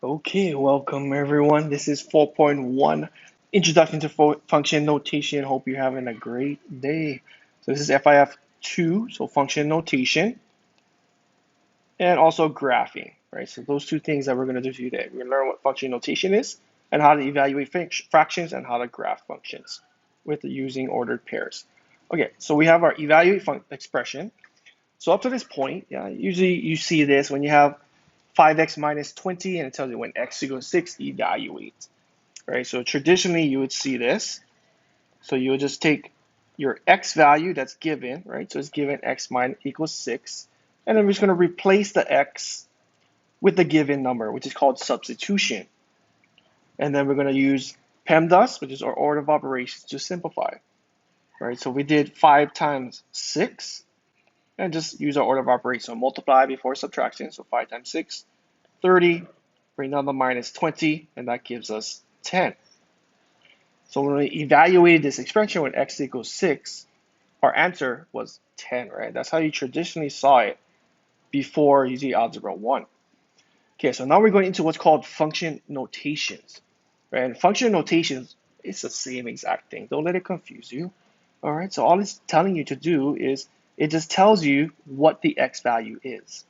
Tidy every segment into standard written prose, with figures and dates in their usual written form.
Okay, welcome everyone. This is 4.1 Introduction to Function Notation. Hope you're having a great day. So this is FIF 2, so function notation, and also graphing, right? So those two things that we're going to do today. We're going to learn what function notation is and how to evaluate fractions and how to graph functions with using ordered pairs. Okay, so we have our evaluate expression. So up to this point, yeah, usually you see this when you have 5x minus 20 and it tells you when x equals 6, evaluate. Right? So traditionally you would see this. So you would just take your x value that's given, right? So it's given x minus equals 6. And then we're just going to replace the x with the given number, which is called substitution. And then we're going to use PEMDAS, which is our order of operations, to simplify. Right? So we did 5 times 6 and just use our order of operations. So multiply before subtraction. So 5 times 6, 30. Bring down the minus 20, and that gives us 10. So when we evaluated this expression when x equals 6, our answer was 10, right? That's how you traditionally saw it before using algebra 1. Okay, so now we're going into what's called function notations. Right? And function notations, it's the same exact thing. Don't let it confuse you. All right, so all it's telling you to do is it just tells you what the x value is.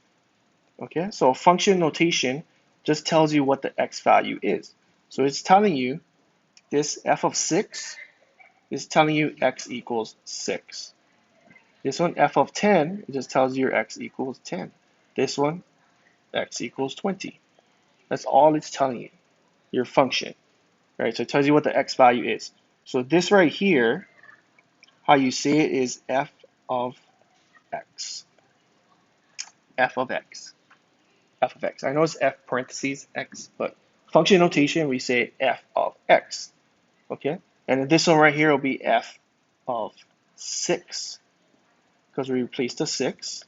Okay, so function notation just tells you what the x value is. So it's telling you this f of 6 is telling you x equals 6. This one, f of 10, it just tells you your x equals 10. This one, x equals 20. That's all it's telling you, your function, right? So it tells you what the x value is. So this right here, how you say it is f of x. F of x. F of x. I know it's f parentheses x, but function notation, we say f of x, okay? And this one right here will be f of 6, because we replaced the 6.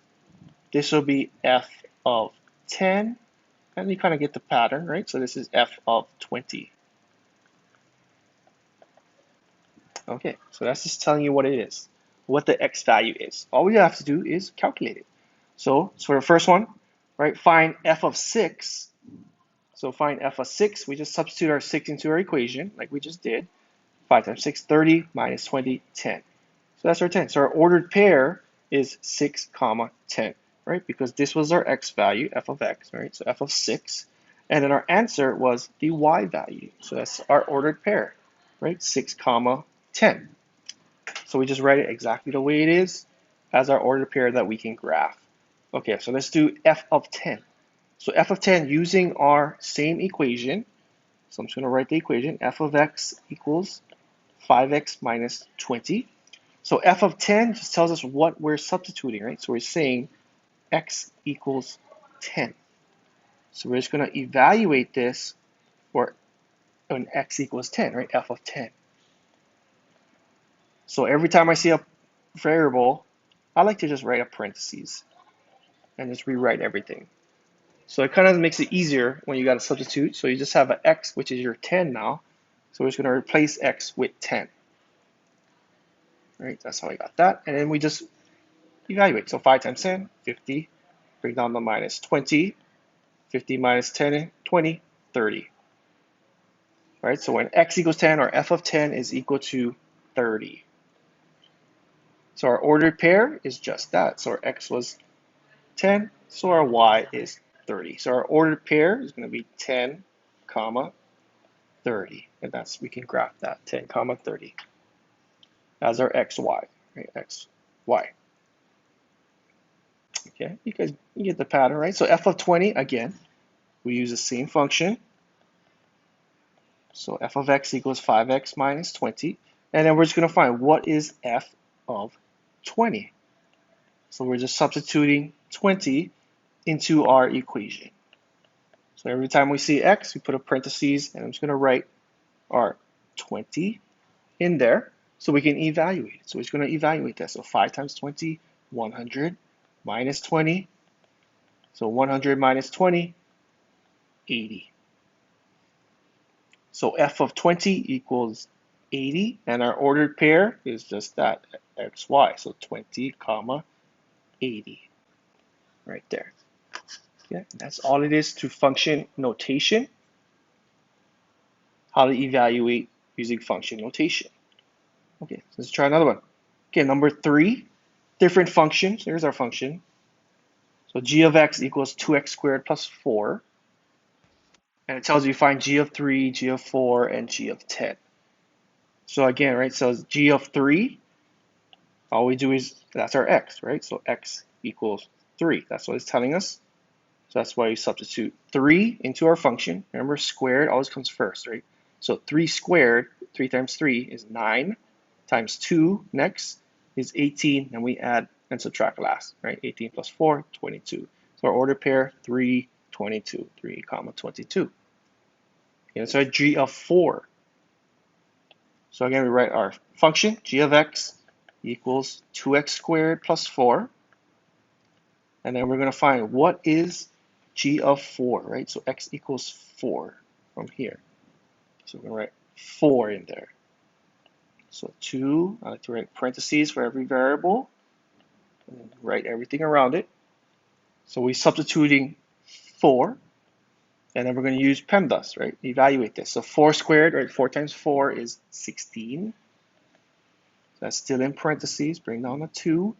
This will be f of 10, and you kind of get the pattern, right? So this is f of 20. Okay, so that's just telling you what it is, what the x value is. All we have to do is calculate it. So for the first one, right, find f of 6. So find f of 6, we just substitute our 6 into our equation, like we just did. 5 times 6, 30, minus 20, 10. So that's our 10. So our ordered pair is 6, comma 10, right? Because this was our x value, f of x, right? So f of 6. And then our answer was the y value. So that's our ordered pair, right? 6, comma 10. So we just write it exactly the way it is as our ordered pair that we can graph. Okay, so let's do f of 10. So f of 10 using our same equation. So I'm just going to write the equation. F of x equals 5x minus 20. So f of 10 just tells us what we're substituting, right? So we're saying x equals 10. So we're just going to evaluate this for when x equals 10, right? F of 10. So every time I see a variable, I like to just write a parentheses and just rewrite everything. So it kind of makes it easier when you got to substitute. So you just have an x, which is your 10 now. So we're just going to replace x with 10. Right, that's how I got that. And then we just evaluate. So 5 times 10, 50. Bring down the minus 20. 50 minus 10, 20, 30. Right, so when x equals 10, our f of 10 is equal to 30. So our ordered pair is just that. So our x was 10, so our y is 30. So our ordered pair is going to be 10, comma 30. And that's, we can graph that, 10, comma 30. As our xy, right, x, y. Okay, you guys you get the pattern, right? So f of 20, again, we use the same function. So f of x equals 5x minus 20. And then we're just going to find what is f of 20. So we're just substituting 20 into our equation. So every time we see x, we put a parentheses, and I'm just going to write our 20 in there so we can evaluate it. So we're just going to evaluate that. So 5 times 20, 100, minus 20. So 100 minus 20, 80. So f of 20 equals 80, and our ordered pair is just that, xy. So 20, comma 80, right there. Okay, that's all it is to function notation. how to evaluate using function notation. Okay, so let's try another one. Okay, number 3, different functions. Here's our function. So g of x equals 2x squared plus 4. And it tells you find g of 3, g of 4, and g of 10. So again, right, so g of 3, all we do is, that's our x, right? So x equals 3. That's what it's telling us. So that's why you substitute 3 into our function. Remember, squared always comes first, right? So 3 squared, 3 times 3 is 9, times 2 next is 18, and we add and subtract last, right? 18 plus 4, 22. So our order pair, 3, 22, 3 comma 22. Okay, so g of 4. So again, we write our function, g of x equals 2x squared plus 4. And then we're going to find what is g of 4, right? So x equals 4 from here. So we're going to write 4 in there. So 2, I like to write parentheses for every variable, and then write everything around it. So we're substituting 4, and then we're going to use PEMDAS, right? Evaluate this. So 4 squared, right? 4 times 4 is 16. So that's still in parentheses. Bring down the 2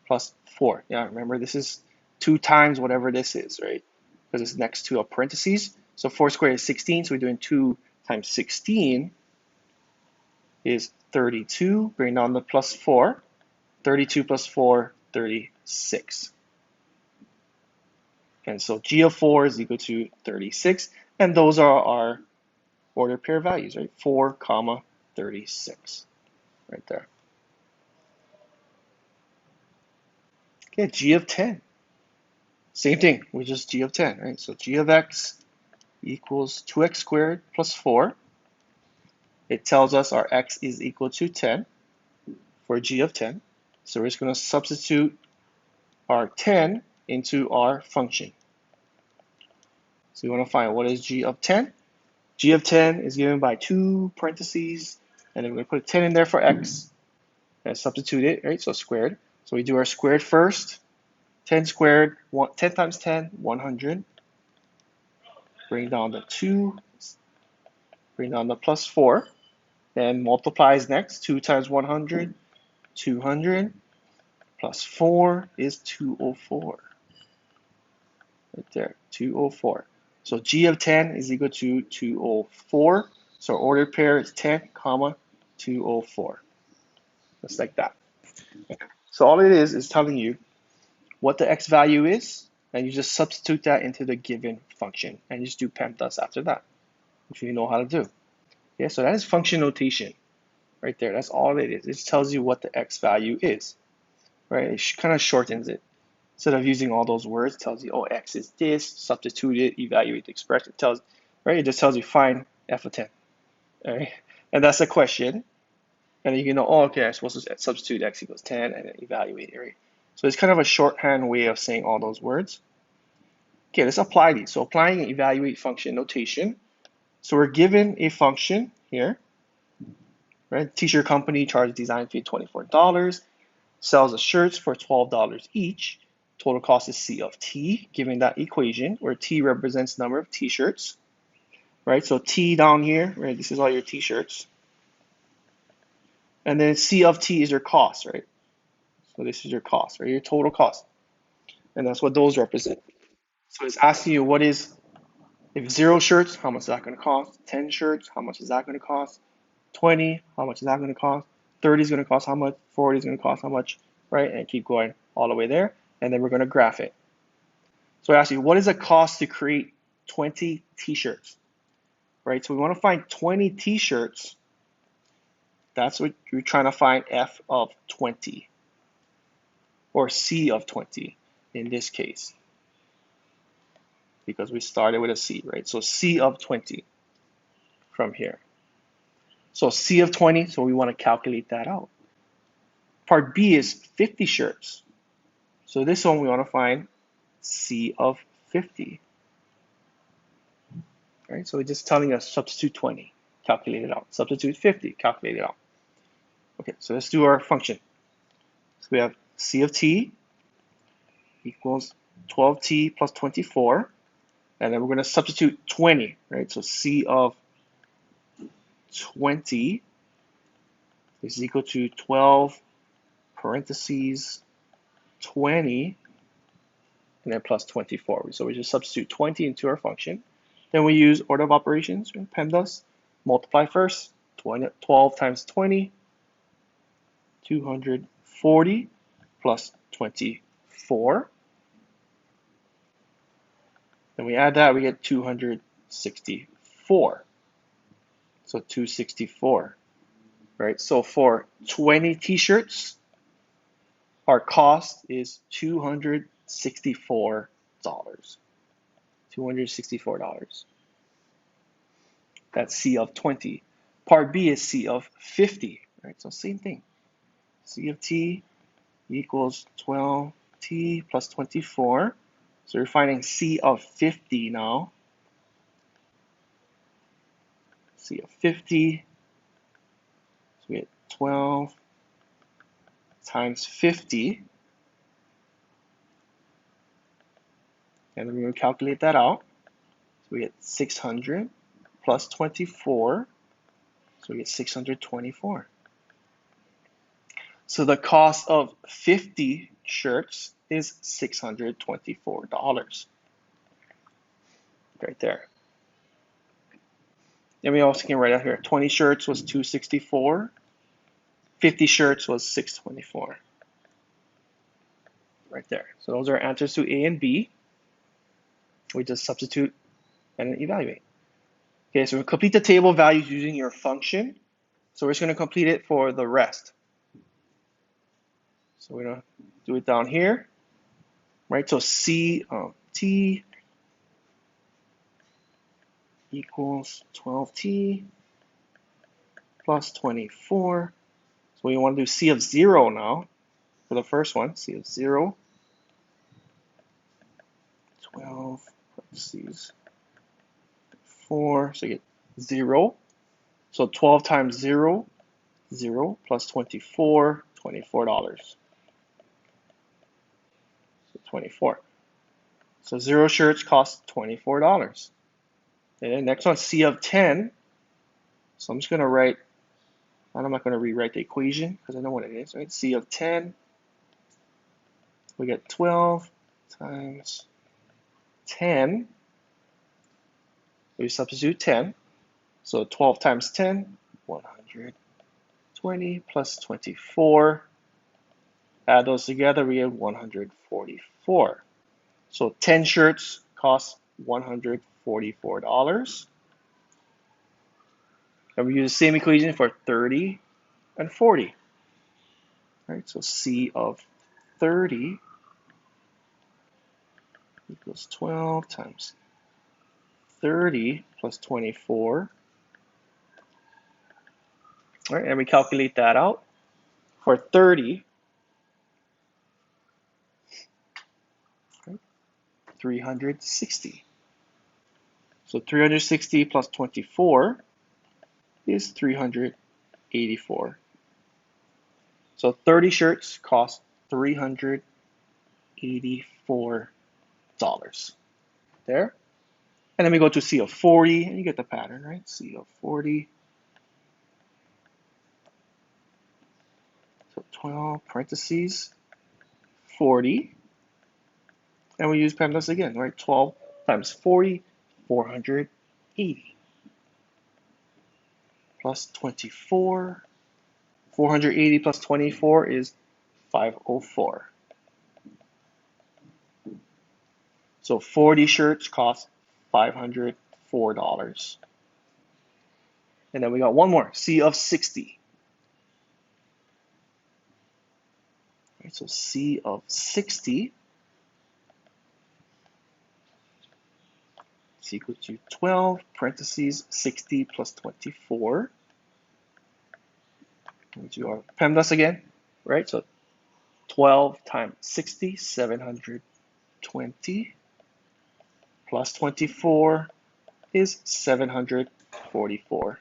plus 4. Yeah, remember this is 2 times whatever this is, right? Because it's next to a parentheses. So 4 squared is 16, so we're doing 2 times 16 is 32. Bring down the plus 4. 32 plus 4, 36. And so g of 4 is equal to 36. And those are our order pair values, right? 4 comma 36, right there. Okay, g of 10. Same thing, we just g of 10, right? So g of x equals 2x squared plus 4. It tells us our x is equal to 10 for g of 10. So we're just going to substitute our 10 into our function. So we want to find what is g of 10. G of 10 is given by 2 parentheses, and then we're going to put 10 in there for x and substitute it, right? So squared. So we do our squared first. 10 squared, 10 times 10, 100. Bring down the 2, bring down the plus 4. Then multiplies next. 2 times 100, 200. Plus 4 is 204. Right there, 204. So g of 10 is equal to 204. So our ordered pair is 10, comma, 204. Just like that. So all it is telling you what the x value is, and you just substitute that into the given function, and you just do PEMDAS after that, which you know how to do. Yeah, so that is function notation right there. That's all it is. It just tells you what the x value is, right? It kind of shortens it. Instead of using all those words, it tells you, oh, x is this, substitute it, evaluate the expression. It tells, right? It just tells you find f of 10, all right? And that's a question. And then you can know, oh, okay, I'm supposed to substitute x equals 10 and then evaluate it, right? So it's kind of a shorthand way of saying all those words. Okay, let's apply these. So applying an evaluate function notation. So we're given a function here, right? T-shirt company charges design fee $24, sells the shirts for $12 each. Total cost is C of T, given that equation where T represents number of t-shirts, right? So T down here, right? This is all your t-shirts. And then C of T is your cost, right? So this is your cost, right? Your total cost. And that's what those represent. So it's asking you what is, if 0 shirts, how much is that going to cost? 10 shirts, how much is that going to cost? 20, how much is that going to cost? 30 is going to cost how much? 40 is going to cost how much, right? And keep going all the way there. And then we're going to graph it. So I ask you, what is the cost to create 20 t-shirts, right? So we want to find 20 t-shirts. That's what you're trying to find, F of 20 or C of 20 in this case, because we started with a C, right? So C of 20 from here. So C of 20, so we want to calculate that out. Part B is 50 shirts. So this one we want to find C of 50. Right? So it's just telling us substitute 20, calculate it out. Substitute 50, calculate it out. Okay, so let's do our function. So we have C of T equals 12T plus 24. And then we're going to substitute 20, right? So C of 20 is equal to 12 parentheses 20 and then plus 24. So we just substitute 20 into our function. Then we use order of operations, PEMDAS, multiply first, 12 times 20, 240 plus 24. Then we add that, we get 264. So 264, right? So for 20 t-shirts, our cost is $264. $264. That's C of 20. Part B is C of 50, right? So same thing. C of t equals 12t plus 24. So we're finding C of 50 now. C of 50. So we get 12 times 50. And then we're going to calculate that out. So we get 600 plus 24. So we get 624. So the cost of 50 shirts is $624. Right there. And we also can write out here, 20 shirts was $264. 50 shirts was $624. Right there. So those are answers to A and B. We just substitute and evaluate. Okay, so we complete the table of values using your function. So we're just going to complete it for the rest. So we're going to do it down here. Right, so C of t equals 12t plus 24. So we want to do C of 0 now for the first one. C of 0. 12 parentheses 4. So you get 0. So 12 times 0, 0 plus 24, $24. So 24. So 0 shirts cost $24. And then next one, C of 10. So I'm just going to write, and I'm not going to rewrite the equation because I know what it is, right? C of 10, we get 12 times 10. We substitute 10. So 12 times 10, 120 plus 24. Add those together, we get 144. So 10 shirts cost $144. And we use the same equation for 30 and 40. Right, so C of 30 equals 12 times 30 plus 24. All right, and we calculate that out. For 30, right, 360. So 360 plus 24 is 384. So 30 shirts cost $384. There. And then we go to C of 40, and you get the pattern, right? C of 40. So 12 parentheses 40. And we use PEMDAS again, right? 12 times 40, 480. Plus 24. 480 plus 24 is 504. So 40 shirts cost $504. And then we got one more, C of 60. Right, so C of 60 is equal to 12 parentheses 60 plus 24. We do our PEMDAS again, right? So 12 times 60, 720 plus 24 is 744.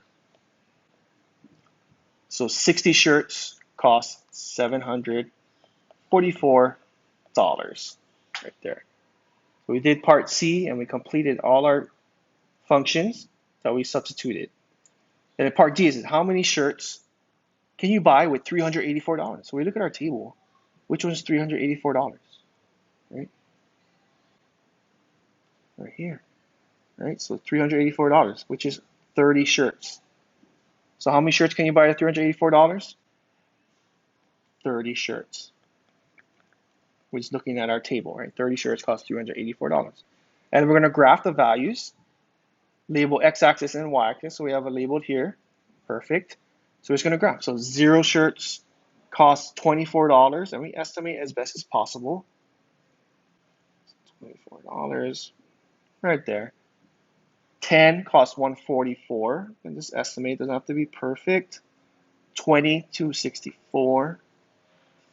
So 60 shirts cost $744 right there. So we did part C and we completed all our functions that we substituted. And then part D is how many shirts can you buy with $384? So we look at our table. Which one's $384? Right? Right here. Right? So $384, which is 30 shirts. So how many shirts can you buy at $384? 30 shirts. We're just looking at our table, right? 30 shirts cost $384. And we're going to graph the values, label x-axis and y-axis. So we have a labeled here. Perfect. So we're just going to graph. So 0 shirts cost $24, and we estimate as best as possible. $24 right there. 10 costs $144, and this estimate doesn't have to be perfect. 20, $264.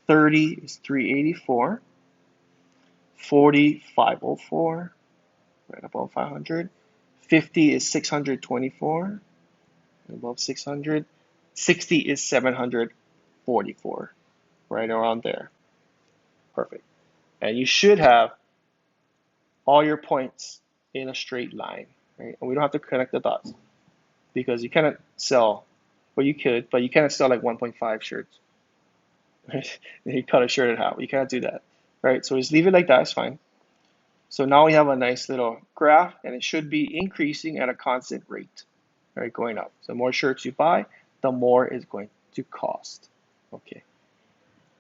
30 is $384. 40, $504, right above 500. 50 is $624, above 600. 60 is $744, right around there. Perfect. And you should have all your points in a straight line, right? And we don't have to connect the dots because you cannot sell, well, you could, but you cannot sell like 1.5 shirts. Right? You cut a shirt in half. You cannot do that, right? So just leave it like that. It's fine. So now we have a nice little graph, and it should be increasing at a constant rate, right? Going up. So the more shirts you buy, the more it's going to cost. Okay.